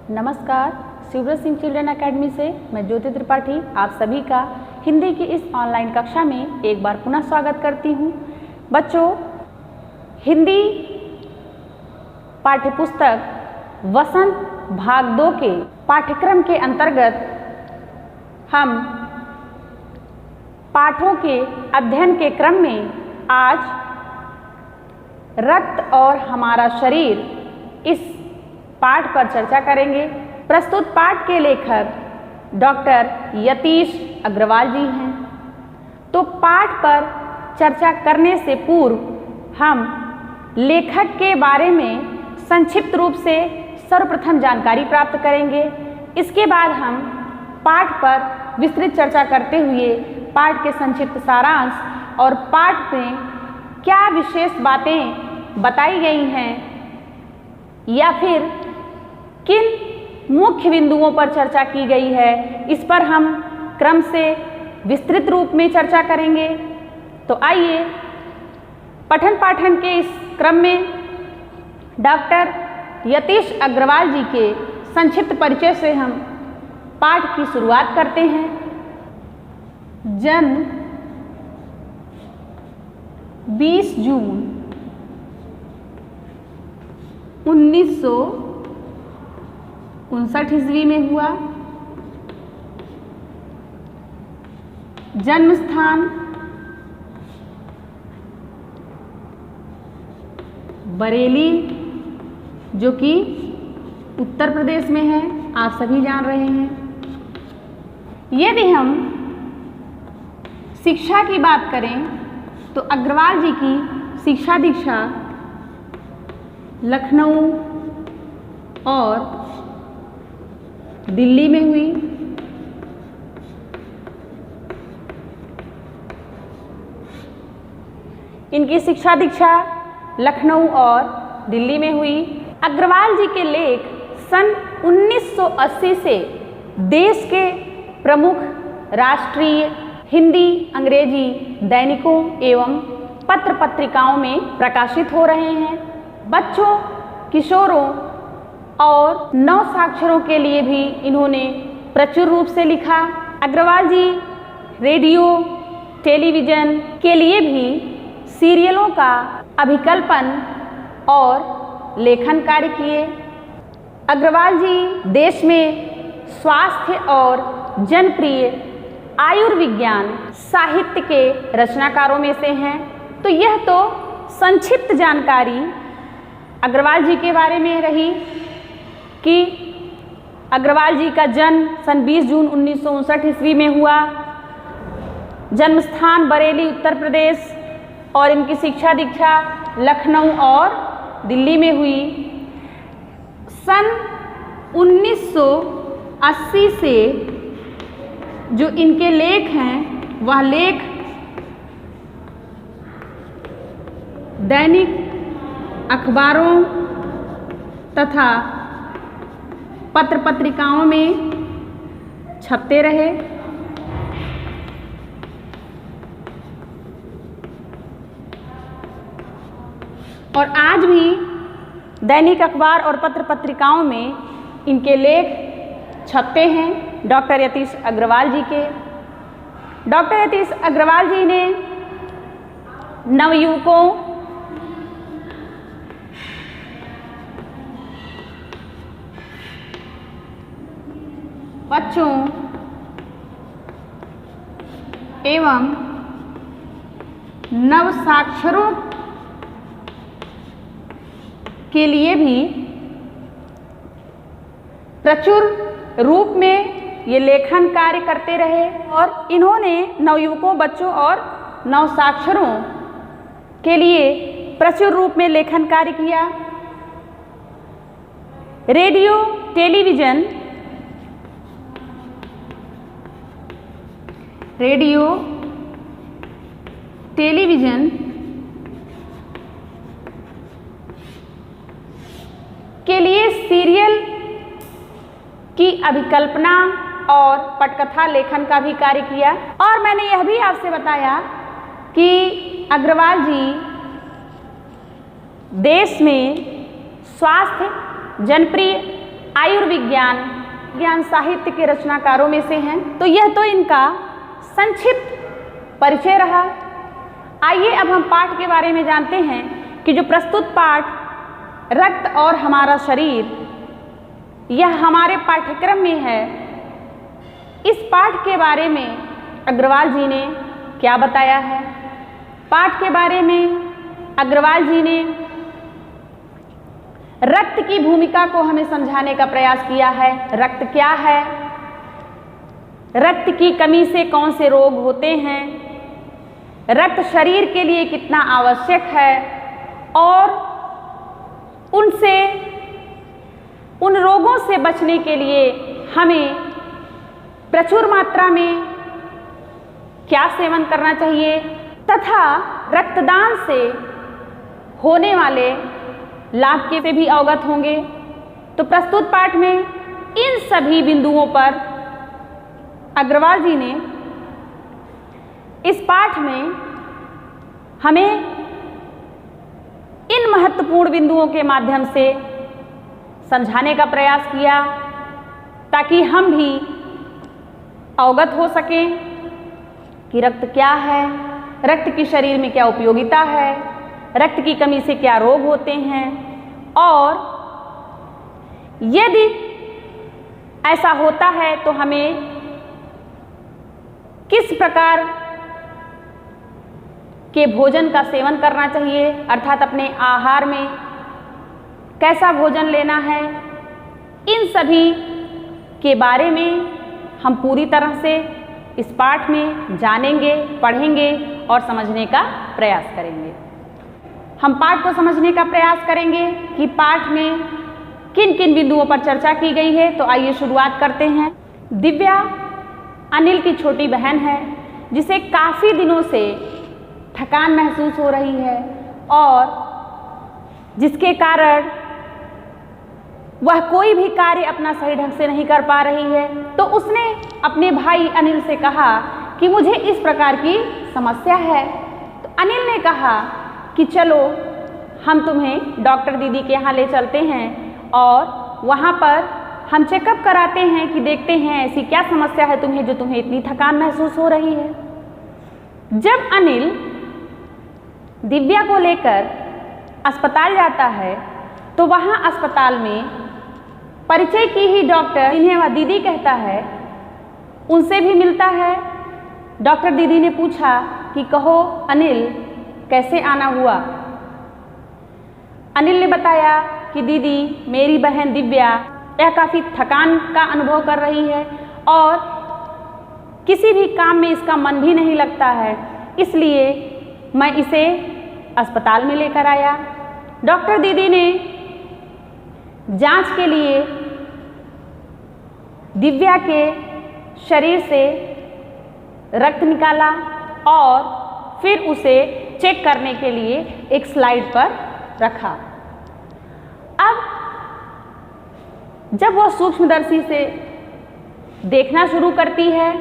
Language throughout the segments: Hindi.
नमस्कार, शिवव्रत सिंह चिल्ड्रन एकेडमी से मैं ज्योति त्रिपाठी आप सभी का हिंदी की इस ऑनलाइन कक्षा में एक बार पुनः स्वागत करती हूँ। बच्चों, हिंदी पाठ्यपुस्तक वसंत भाग 2 के पाठ्यक्रम के अंतर्गत हम पाठों के अध्ययन के क्रम में आज रक्त और हमारा शरीर इस पाठ पर चर्चा करेंगे। प्रस्तुत पाठ के लेखक डॉक्टर यतीश अग्रवाल जी हैं। तो पाठ पर चर्चा करने से पूर्व हम लेखक के बारे में संक्षिप्त रूप से सर्वप्रथम जानकारी प्राप्त करेंगे। इसके बाद हम पाठ पर विस्तृत चर्चा करते हुए पाठ के संक्षिप्त सारांश और पाठ में क्या विशेष बातें बताई गई हैं या फिर किन मुख्य बिंदुओं पर चर्चा की गई है, इस पर हम क्रम से विस्तृत रूप में चर्चा करेंगे। तो आइए पठन पाठन के इस क्रम में डॉक्टर यतीश अग्रवाल जी के संक्षिप्त परिचय से हम पाठ की शुरुआत करते हैं। जन्म 20 जून 1959 ईस्वी में हुआ। जन्म स्थान बरेली, जो कि उत्तर प्रदेश में है, आप सभी जान रहे हैं। यदि हम शिक्षा की बात करें तो अग्रवाल जी की शिक्षा दीक्षा लखनऊ और दिल्ली में हुई। इनकी शिक्षा दीक्षा लखनऊ और दिल्ली में हुई। अग्रवाल जी के लेख सन 1980 से देश के प्रमुख राष्ट्रीय हिंदी अंग्रेजी दैनिकों एवं पत्र पत्रिकाओं में प्रकाशित हो रहे हैं। बच्चों, किशोरों और नवसाक्षरों के लिए भी इन्होंने प्रचुर रूप से लिखा। अग्रवाल जी रेडियो टेलीविज़न के लिए भी सीरियलों का अभिकल्पन और लेखन कार्य किए। अग्रवाल जी देश में स्वास्थ्य और जनप्रिय आयुर्विज्ञान साहित्य के रचनाकारों में से हैं। तो यह तो संक्षिप्त जानकारी अग्रवाल जी के बारे में रही कि अग्रवाल जी का जन्म सन 20 जून 1959 ईस्वी में हुआ। जन्म स्थान बरेली उत्तर प्रदेश और इनकी शिक्षा दीक्षा लखनऊ और दिल्ली में हुई। सन 1980 से जो इनके लेख हैं वह लेख दैनिक अखबारों तथा पत्र पत्रिकाओं में छपते रहे। और आज भी दैनिक अखबार और पत्र पत्रिकाओं में इनके लेख छपते हैं डॉक्टर यतीश अग्रवाल जी के। डॉक्टर यतीश अग्रवाल जी ने नवयुवकों, बच्चों एवं नवसाक्षरों के लिए भी प्रचुर रूप में ये लेखन कार्य करते रहे और इन्होंने नवयुवकों, बच्चों और नवसाक्षरों के लिए प्रचुर रूप में लेखन कार्य किया। रेडियो टेलीविज़न के लिए सीरियल की अभिकल्पना और पटकथा लेखन का भी कार्य किया। और मैंने यह भी आपसे बताया कि अग्रवाल जी देश में स्वास्थ्य, जनप्रिय आयुर्विज्ञान साहित्य के रचनाकारों में से हैं। तो यह तो इनका संक्षिप्त परिचय रहा। आइए अब हम पाठ के बारे में जानते हैं कि जो प्रस्तुत पाठ रक्त और हमारा शरीर, यह हमारे पाठ्यक्रम में है। इस पाठ के बारे में अग्रवाल जी ने क्या बताया है? पाठ के बारे में अग्रवाल जी ने रक्त की भूमिका को हमें समझाने का प्रयास किया है। रक्त क्या है, रक्त की कमी से कौन से रोग होते हैं, रक्त शरीर के लिए कितना आवश्यक है और उन रोगों से बचने के लिए हमें प्रचुर मात्रा में क्या सेवन करना चाहिए तथा रक्तदान से होने वाले लाभ के से भी अवगत होंगे। तो प्रस्तुत पाठ में इन सभी बिंदुओं पर अग्रवाल जी ने इस पाठ में हमें इन महत्वपूर्ण बिंदुओं के माध्यम से समझाने का प्रयास किया ताकि हम भी अवगत हो सकें कि रक्त क्या है, रक्त की शरीर में क्या उपयोगिता है, रक्त की कमी से क्या रोग होते हैं और यदि ऐसा होता है तो हमें किस प्रकार के भोजन का सेवन करना चाहिए, अर्थात अपने आहार में कैसा भोजन लेना है। इन सभी के बारे में हम पूरी तरह से इस पाठ में जानेंगे, पढ़ेंगे और समझने का प्रयास करेंगे। हम पाठ को समझने का प्रयास करेंगे कि पाठ में किन किन बिंदुओं पर चर्चा की गई है। तो आइए शुरुआत करते हैं। दिव्या अनिल की छोटी बहन है जिसे काफ़ी दिनों से थकान महसूस हो रही है और जिसके कारण वह कोई भी कार्य अपना सही ढंग से नहीं कर पा रही है। तो उसने अपने भाई अनिल से कहा कि मुझे इस प्रकार की समस्या है। तो अनिल ने कहा कि चलो हम तुम्हें डॉक्टर दीदी के यहाँ ले चलते हैं और वहाँ पर हम चेकअप कराते हैं कि देखते हैं ऐसी क्या समस्या है तुम्हें जो तुम्हें इतनी थकान महसूस हो रही है। जब अनिल दिव्या को लेकर अस्पताल जाता है तो वहाँ अस्पताल में परिचय की ही डॉक्टर, जिन्हें वह दीदी कहता है, उनसे भी मिलता है। डॉक्टर दीदी ने पूछा कि कहो अनिल, कैसे आना हुआ? अनिल ने बताया कि दीदी, मेरी बहन दिव्या यह काफ़ी थकान का अनुभव कर रही है और किसी भी काम में इसका मन भी नहीं लगता है, इसलिए मैं इसे अस्पताल में लेकर आया। डॉक्टर दीदी ने जांच के लिए दिव्या के शरीर से रक्त निकाला और फिर उसे चेक करने के लिए एक स्लाइड पर रखा। अब जब वह सूक्ष्मदर्शी से देखना शुरू करती है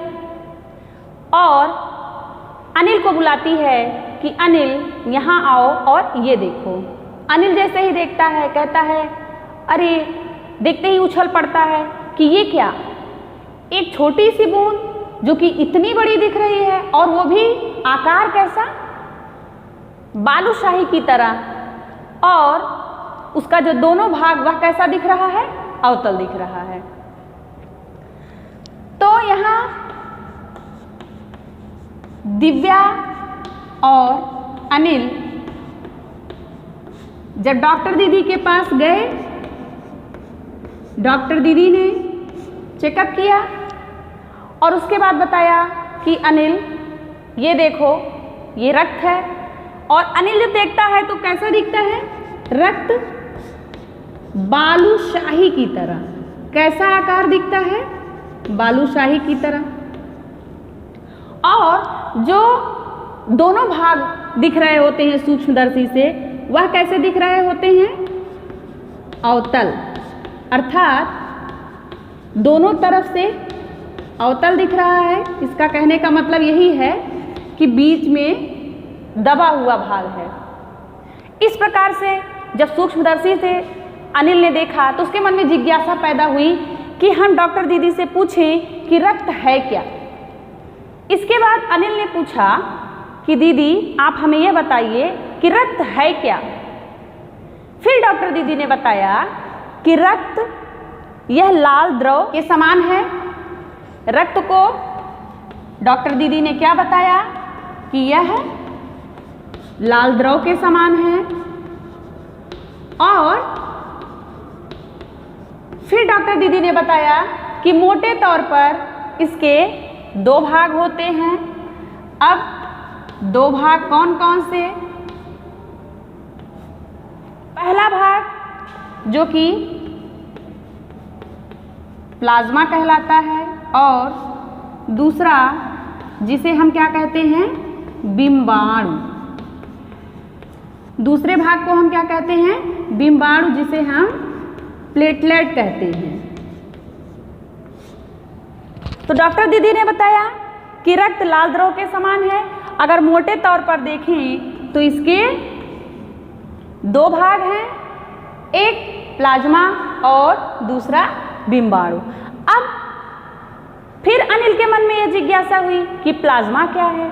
और अनिल को बुलाती है कि अनिल यहाँ आओ और ये देखो। अनिल जैसे ही देखता है कहता है, अरे, देखते ही उछल पड़ता है कि ये क्या, एक छोटी सी बूंद जो कि इतनी बड़ी दिख रही है और वो भी आकार कैसा, बालूशाही की तरह, और उसका जो दोनों भाग वह कैसा दिख रहा है, अवतल दिख रहा है। तो यहाँ दिव्या और अनिल जब डॉक्टर दीदी के पास गए, डॉक्टर दीदी ने चेकअप किया और उसके बाद बताया कि अनिल, ये देखो, ये रक्त है। और अनिल जब देखता है तो कैसा दिखता है, रक्त बालूशाही की तरह। कैसा आकार दिखता है, बालूशाही की तरह। और जो दोनों भाग दिख रहे होते हैं सूक्ष्मदर्शी से, वह कैसे दिख रहे होते हैं, अवतल, अर्थात दोनों तरफ से अवतल दिख रहा है। इसका कहने का मतलब यही है कि बीच में दबा हुआ भाग है। इस प्रकार से जब सूक्ष्मदर्शी से अनिल ने देखा तो उसके मन में जिज्ञासा पैदा हुई कि हम डॉक्टर दीदी से पूछें कि रक्त है क्या। इसके बाद अनिल ने पूछा कि दीदी आप हमें यह बताइए कि रक्त है क्या। फिर डॉक्टर दीदी ने बताया कि रक्त यह लाल द्रव के समान है। रक्त को डॉक्टर दीदी ने क्या बताया कि यह लाल द्रव के समान है। और फिर डॉक्टर दीदी ने बताया कि मोटे तौर पर इसके 2 भाग होते हैं। अब 2 भाग कौन कौन से? पहला भाग जो कि प्लाज्मा कहलाता है और दूसरा जिसे हम क्या कहते हैं? बिंबाणु। दूसरे भाग को हम क्या कहते हैं? बिंबाणु, जिसे हम प्लेटलेट कहते हैं। तो डॉक्टर दीदी ने बताया कि रक्त लाल द्रव के समान है। अगर मोटे तौर पर देखें तो इसके 2 भाग हैं, एक प्लाज्मा और दूसरा बिंबाणु। अब फिर अनिल के मन में यह जिज्ञासा हुई कि प्लाज्मा क्या है।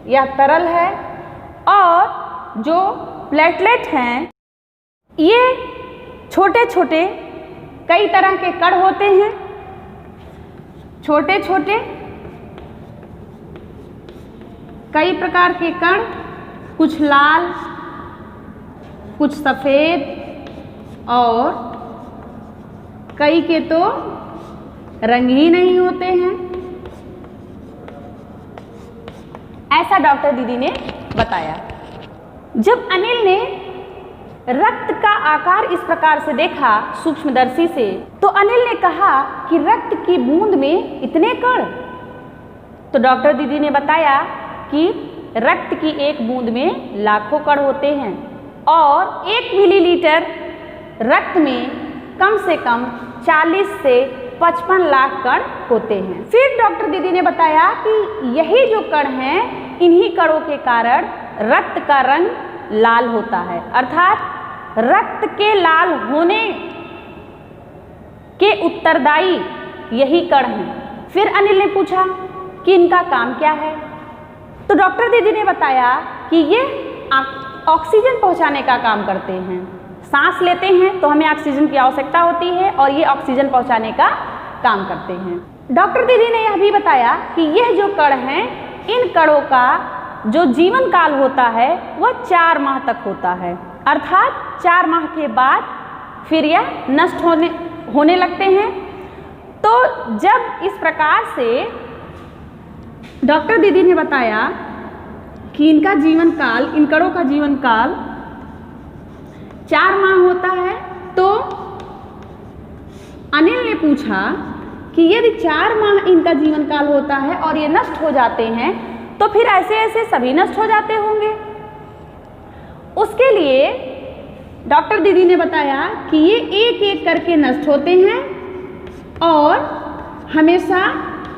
यह तरल है और जो प्लेटलेट हैं ये छोटे छोटे कई तरह के कण होते हैं। छोटे छोटे कई प्रकार के कण, कुछ लाल, कुछ सफ़ेद और कई के तो रंग ही नहीं होते हैं। ऐसा डॉक्टर दीदी ने बताया। जब अनिल ने रक्त का आकार इस प्रकार से देखा सूक्ष्मदर्शी से, तो अनिल ने कहा कि रक्त की बूंद में इतने कण। तो डॉक्टर दीदी ने बताया कि रक्त की एक बूंद में लाखों कण होते हैं और 1 मिलीलीटर रक्त में कम से कम 40 से 55 लाख कण होते हैं। फिर डॉक्टर दीदी ने बताया कि यही जो कण हैं, इन्हीं कणों के कारण रक्त का रंग लाल होता है, अर्थात रक्त के लाल होने के उत्तरदायी यही कण हैं। फिर अनिल ने पूछा कि इनका काम क्या है। तो डॉक्टर दीदी ने बताया कि ये ऑक्सीजन पहुंचाने का काम करते हैं। सांस लेते हैं तो हमें ऑक्सीजन की आवश्यकता होती है और ये ऑक्सीजन पहुंचाने का काम करते हैं। डॉक्टर दीदी ने यह भी बताया कि यह जो कण हैं, इन कणों का जो जीवन काल होता है वह 4 माह तक होता है, अर्थात 4 माह के बाद फिर यह नष्ट होने लगते हैं। तो जब इस प्रकार से डॉक्टर दीदी ने बताया कि इनका जीवन काल, इन कणों का जीवन काल 4 माह होता है, तो अनिल ने पूछा कि यदि 4 माह इनका जीवन काल होता है और ये नष्ट हो जाते हैं, तो फिर ऐसे ऐसे सभी नष्ट हो जाते होंगे। उसके लिए डॉक्टर दीदी ने बताया कि ये एक एक करके नष्ट होते हैं और हमेशा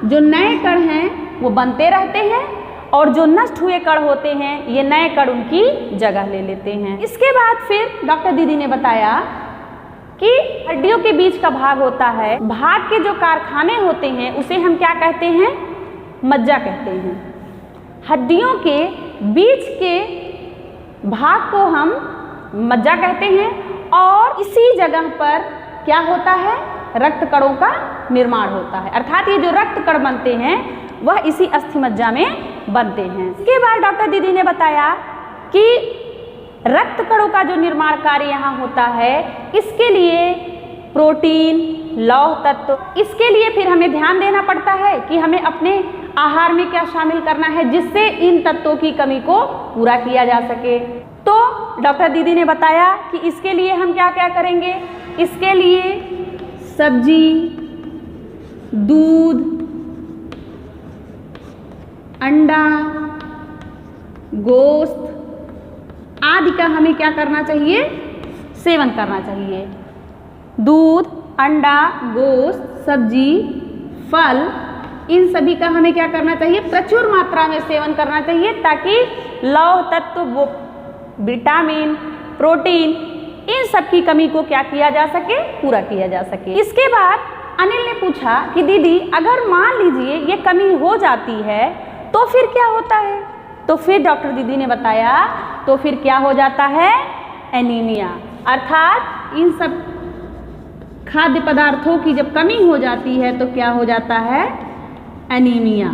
जो नए कण हैं वो बनते रहते हैं और जो नष्ट हुए कण होते हैं ये नए कण उनकी जगह ले लेते हैं। इसके बाद फिर डॉक्टर दीदी ने बताया कि हड्डियों के बीच का भाग होता है, भाग के जो कारखाने होते हैं उसे हम क्या कहते हैं? मज्जा कहते हैं। हड्डियों के बीच के भाग को हम मज्जा कहते हैं और इसी जगह पर क्या होता है? रक्त कणों का निर्माण होता है, अर्थात ये जो रक्त कण बनते हैं वह इसी अस्थिमज्जा में बनते हैं। इसके बाद डॉक्टर दीदी ने बताया कि रक्त कणों का जो निर्माण कार्य यहाँ होता है, इसके लिए प्रोटीन, लौह तत्व, इसके लिए फिर हमें ध्यान देना पड़ता है कि हमें अपने आहार में क्या शामिल करना है जिससे इन तत्वों की कमी को पूरा किया जा सके। तो डॉक्टर दीदी ने बताया कि इसके लिए हम क्या क्या करेंगे। इसके लिए सब्जी, दूध, अंडा, गोश्त आदि का हमें क्या करना चाहिए? सेवन करना चाहिए। दूध, अंडा, गोश्त, सब्जी, फल, इन सभी का हमें क्या करना चाहिए? प्रचुर मात्रा में सेवन करना चाहिए ताकि लौह तत्व वो विटामिन, प्रोटीन, इन सब की कमी को क्या किया जा सके, पूरा किया जा सके। इसके बाद अनिल ने पूछा कि दीदी अगर मान लीजिए ये कमी हो जाती है तो फिर क्या होता है? तो फिर डॉक्टर दीदी ने बताया तो फिर क्या हो जाता है, एनीमिया। अर्थात इन सब खाद्य पदार्थों की जब कमी हो जाती है तो क्या हो जाता है, एनीमिया।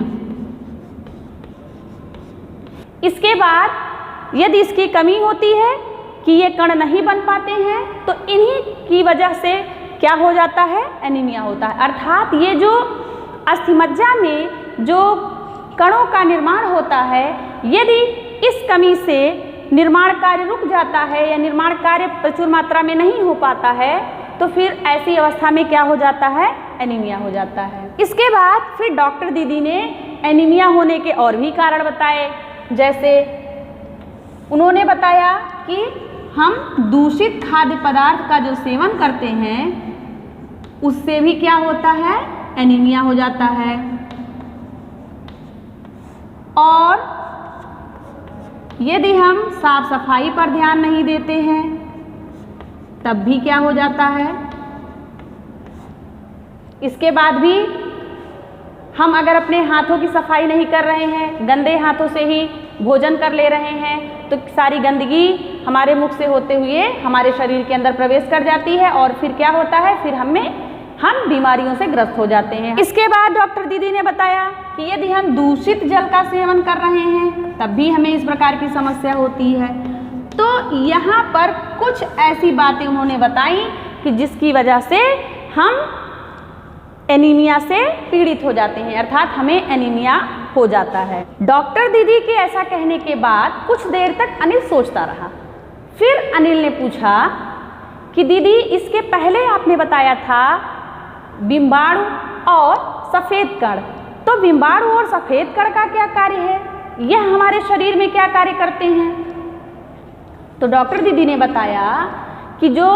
इसके बाद यदि इसकी कमी होती है कि ये कण नहीं बन पाते हैं तो इन्हीं की वजह से क्या हो जाता है, एनीमिया होता है। अर्थात ये जो अस्थिमज्जा में जो कणों का निर्माण होता है, यदि इस कमी से निर्माण कार्य रुक जाता है या निर्माण कार्य प्रचुर मात्रा में नहीं हो पाता है तो फिर ऐसी अवस्था में क्या हो जाता है, एनीमिया हो जाता है। इसके बाद फिर डॉक्टर दीदी ने एनीमिया होने के और भी कारण बताए। जैसे उन्होंने बताया कि हम दूषित खाद्य पदार्थ का जो सेवन करते हैं उससे भी क्या होता है, एनीमिया हो जाता है। और यदि हम साफ सफाई पर ध्यान नहीं देते हैं तब भी क्या हो जाता है। इसके बाद भी हम अगर अपने हाथों की सफाई नहीं कर रहे हैं, गंदे हाथों से ही भोजन कर ले रहे हैं तो सारी गंदगी हमारे मुख से होते हुए हमारे शरीर के अंदर प्रवेश कर जाती है और फिर क्या होता है, फिर हम बीमारियों से ग्रस्त हो जाते हैं। इसके बाद डॉक्टर दीदी ने बताया कि यदि हम दूषित जल का सेवन कर रहे हैं तब भी हमें इस प्रकार की समस्या होती है। तो यहाँ पर कुछ ऐसी बातें उन्होंने बताई कि जिसकी वजह से हम एनीमिया से पीड़ित हो जाते हैं, अर्थात हमें एनीमिया हो जाता है। डॉक्टर दीदी के ऐसा कहने के बाद कुछ देर तक अनिल सोचता रहा। फिर अनिल ने पूछा कि दीदी इसके पहले आपने बताया था बिम्बाणु और सफ़ेद कण, तो बिम्बाणु और सफ़ेद कण का क्या कार्य है, यह हमारे शरीर में क्या कार्य करते हैं? तो डॉक्टर दीदी ने बताया कि जो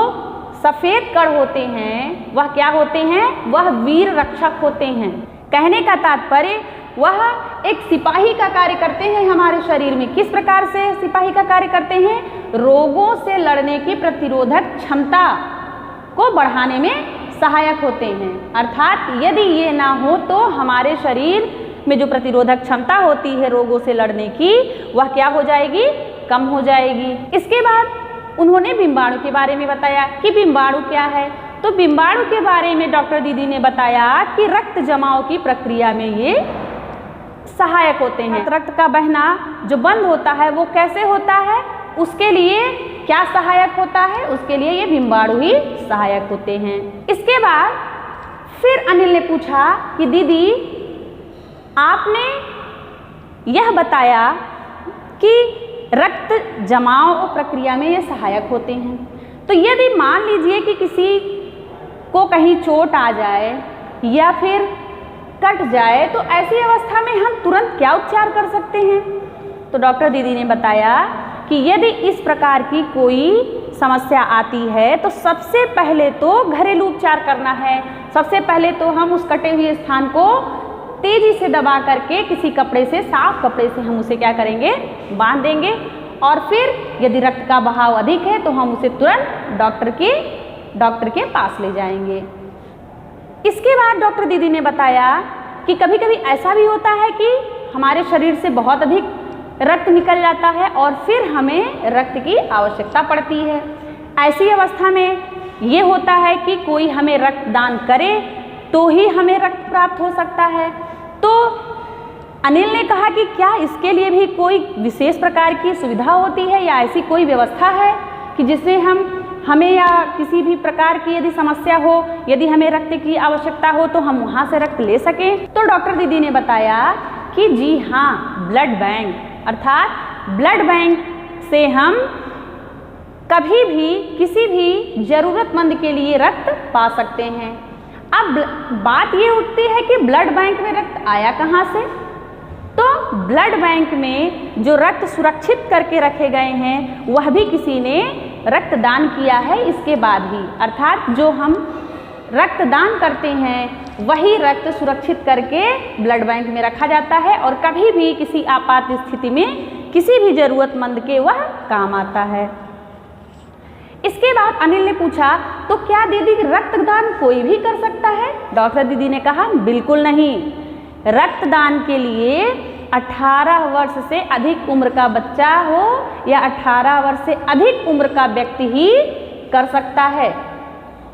सफ़ेद कण होते हैं वह क्या होते हैं, वह वीर रक्षक होते हैं। कहने का तात्पर्य वह एक सिपाही का कार्य करते हैं हमारे शरीर में। किस प्रकार से सिपाही का कार्य करते हैं? रोगों से लड़ने की प्रतिरोधक क्षमता को बढ़ाने में सहायक होते हैं। अर्थात यदि ये ना हो तो हमारे शरीर में जो प्रतिरोधक क्षमता होती है रोगों से लड़ने की, वह क्या हो जाएगी, कम हो जाएगी। इसके बाद उन्होंने बिम्बाणु के बारे में बताया कि बिम्बाणु क्या है। तो बिम्बाणु के बारे में डॉक्टर दीदी ने बताया कि रक्त जमाव की प्रक्रिया में ये सहायक होते हैं। रक्त का बहना जो बंद होता है वो कैसे होता है, उसके लिए क्या सहायक होता है, उसके लिए ये बिम्बाणु ही सहायक होते हैं। इसके बाद फिर अनिल ने पूछा कि दीदी आपने यह बताया कि रक्त जमाव प्रक्रिया में ये सहायक होते हैं, तो यदि मान लीजिए कि किसी को कहीं चोट आ जाए या फिर कट जाए तो ऐसी अवस्था में हम तुरंत क्या उपचार कर सकते हैं? तो डॉक्टर दीदी ने बताया कि यदि इस प्रकार की कोई समस्या आती है तो सबसे पहले तो घरेलू उपचार करना है। सबसे पहले तो हम उस कटे हुए स्थान को तेजी से दबा करके किसी कपड़े से, साफ कपड़े से हम उसे क्या करेंगे, बांध देंगे। और फिर यदि रक्त का बहाव अधिक है तो हम उसे तुरंत डॉक्टर के पास ले जाएंगे। इसके बाद डॉक्टर दीदी ने बताया कि कभी कभी ऐसा भी होता है कि हमारे शरीर से बहुत अधिक रक्त निकल जाता है और फिर हमें रक्त की आवश्यकता पड़ती है। ऐसी अवस्था में ये होता है कि कोई हमें रक्तदान करे तो ही हमें रक्त प्राप्त हो सकता है। तो अनिल ने कहा कि क्या इसके लिए भी कोई विशेष प्रकार की सुविधा होती है या ऐसी कोई व्यवस्था है कि जिससे हमें या किसी भी प्रकार की यदि समस्या हो, यदि हमें रक्त की आवश्यकता हो तो हम वहाँ से रक्त ले सकें? तो डॉक्टर दीदी ने बताया कि जी हाँ, ब्लड बैंक, अर्थात ब्लड बैंक से हम कभी भी किसी भी ज़रूरतमंद के लिए रक्त पा सकते हैं। अब बात ये उठती है कि ब्लड बैंक में रक्त आया कहाँ से? तो ब्लड बैंक में जो रक्त सुरक्षित करके रखे गए हैं वह भी किसी ने रक्तदान किया है इसके बाद ही। अर्थात जो हम रक्तदान करते हैं वही रक्त सुरक्षित करके ब्लड बैंक में रखा जाता है और कभी भी किसी आपात स्थिति में किसी भी ज़रूरतमंद के वह काम आता है। इसके बाद अनिल ने पूछा, तो क्या दीदी रक्तदान कोई भी कर सकता है? डॉक्टर दीदी ने कहा, बिल्कुल नहीं। रक्तदान के लिए 18 वर्ष से अधिक उम्र का बच्चा हो या 18 वर्ष से अधिक उम्र का व्यक्ति ही कर सकता है।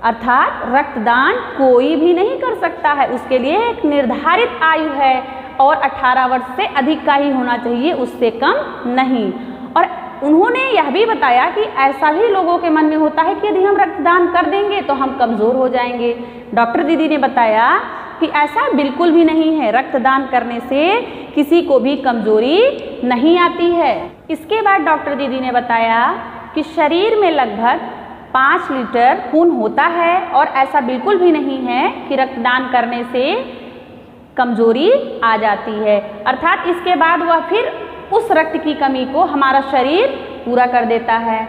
अर्थात रक्तदान कोई भी नहीं कर सकता है, उसके लिए एक निर्धारित आयु है और 18 वर्ष से अधिक का ही होना चाहिए, उससे कम नहीं। और उन्होंने यह भी बताया कि ऐसा भी लोगों के मन में होता है कि यदि हम रक्तदान कर देंगे तो हम कमज़ोर हो जाएंगे। डॉक्टर दीदी ने बताया कि ऐसा बिल्कुल भी नहीं है, रक्तदान करने से किसी को भी कमज़ोरी नहीं आती है। इसके बाद डॉक्टर दीदी ने बताया कि शरीर में लगभग 5 लीटर खून होता है और ऐसा बिल्कुल भी नहीं है कि रक्तदान करने से कमज़ोरी आ जाती है। अर्थात इसके बाद वह फिर उस रक्त की कमी को हमारा शरीर पूरा कर देता है।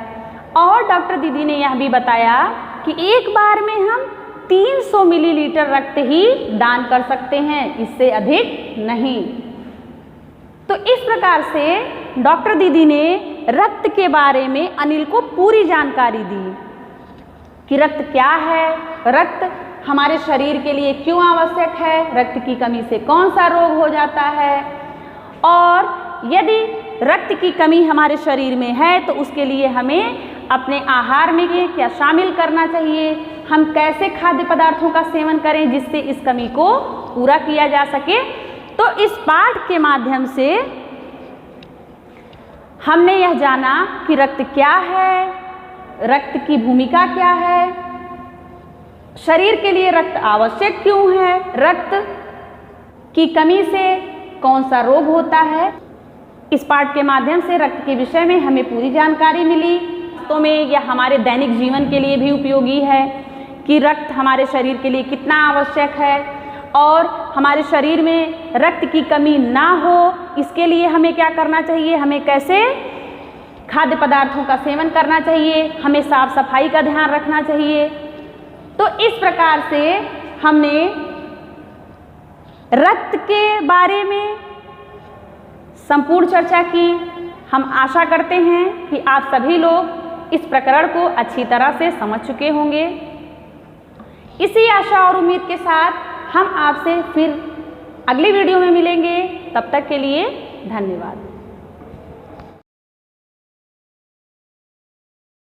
और डॉक्टर दीदी ने यह भी बताया कि एक बार में हम 300 मिलीलीटर रक्त ही दान कर सकते हैं, इससे अधिक नहीं। तो इस प्रकार से डॉक्टर दीदी ने रक्त के बारे में अनिल को पूरी जानकारी दी कि रक्त क्या है, रक्त हमारे शरीर के लिए क्यों आवश्यक है, रक्त की कमी से कौन सा रोग हो जाता है, और यदि रक्त की कमी हमारे शरीर में है तो उसके लिए हमें अपने आहार में क्या शामिल करना चाहिए, हम कैसे खाद्य पदार्थों का सेवन करें जिससे इस कमी को पूरा किया जा सके। तो इस पाठ के माध्यम से हमने यह जाना कि रक्त क्या है, रक्त की भूमिका क्या है, शरीर के लिए रक्त आवश्यक क्यों है, रक्त की कमी से कौन सा रोग होता है। इस पाठ के माध्यम से रक्त के विषय में हमें पूरी जानकारी मिली। तो में यह हमारे दैनिक जीवन के लिए भी उपयोगी है कि रक्त हमारे शरीर के लिए कितना आवश्यक है और हमारे शरीर में रक्त की कमी ना हो इसके लिए हमें क्या करना चाहिए, हमें कैसे खाद्य पदार्थों का सेवन करना चाहिए, हमें साफ सफाई का ध्यान रखना चाहिए। तो इस प्रकार से हमने रक्त के बारे में संपूर्ण चर्चा की। हम आशा करते हैं कि आप सभी लोग इस प्रकरण को अच्छी तरह से समझ चुके होंगे। इसी आशा और उम्मीद के साथ हम आपसे फिर अगली वीडियो में मिलेंगे। तब तक के लिए धन्यवाद।